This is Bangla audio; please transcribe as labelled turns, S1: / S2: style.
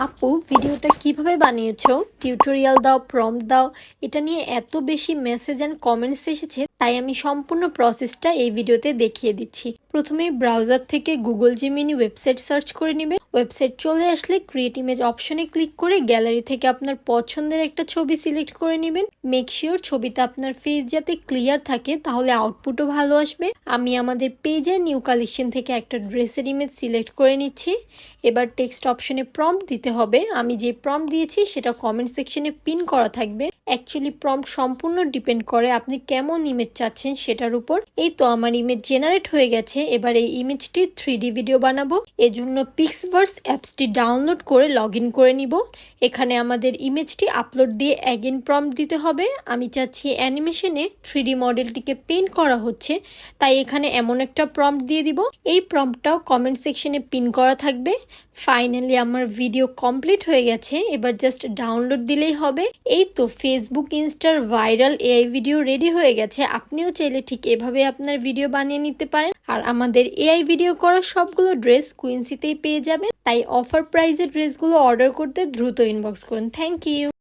S1: আপু ভিডিওটা কিভাবে বানিয়েছো, টিউটোরিয়াল দাও, প্রম্পট দাও, এটা নিয়ে এত বেশি মেসেজ অ্যান্ড কমেন্টস এসেছে, তাই আমি সম্পূর্ণ প্রসেসটা এই ভিডিওতে দেখিয়ে দিচ্ছি। প্রথমে ব্রাউজার থেকে গুগল জেমিনি ওয়েবসাইট সার্চ করে নেবে। ওয়েবসাইট চলে আসলে ক্রিয়েট ইমেজ অপশনে ক্লিক করে গ্যালারি থেকে আপনার পছন্দের একটা ছবি সিলেক্ট করে নেবেন। মেক শিওর ছবিতে আপনার ফেস যাতে ক্লিয়ার থাকে, তাহলে আউটপুটও ভালো আসবে। আমি আমাদের পেজের নিউ কালেকশন থেকে একটা ড্রেসের ইমেজ সিলেক্ট করে নিচ্ছি। এবার টেক্সট অপশনে প্রম্পট দিতে হবে। আমি যে প্রম্পট দিয়েছি সেটা কমেন্ট সেকশনে পিন করা থাকবে। অ্যাকচুয়ালি প্রম্পট সম্পূর্ণ ডিপেন্ড করে আপনি কেমন ইমেজ চাচ্ছেন সেটার উপর। এই তো আমার ইমেজ জেনারেট হয়ে গেছে। এবার এই ইমেজটি 3D ভিডিও বানাবো। এজন্য পিক্সভার্স অ্যাপসটি ডাউনলোড করে লগ ইন করে নিব। এখানে আমাদের ইমেজটি আপলোড দিয়ে অ্যাগেন প্রম্পট দিতে হবে। আমি চাচ্ছি অ্যানিমেশনে 3D মডেলটিকে পেইন্ট করা হচ্ছে, তাই এখানে এমন একটা প্রম্পট দিয়ে দিব। এই প্রম্পটটাও কমেন্ট সেকশনে পিন করা থাকবে। ফাইনালি আমার ভিডিও কমপ্লিট হয়ে গেছে। এবার জাস্ট ডাউনলোড দিলেই হবে। এই তো ফেসবুক ইনস্টার ভাইরাল এআই ভিডিও রেডি হয়ে গেছে। আপনিও চাইলে ঠিক এভাবে আপনার ভিডিও বানিয়ে নিতে পারেন। আর আমাদের এআই ভিডিও করা সবগুলো ড্রেস কুইন্সিতেই পেয়ে যাবেন। তাই অফার প্রাইসের ড্রেসগুলো অর্ডার করতে দ্রুত ইনবক্স করুন। Thank you.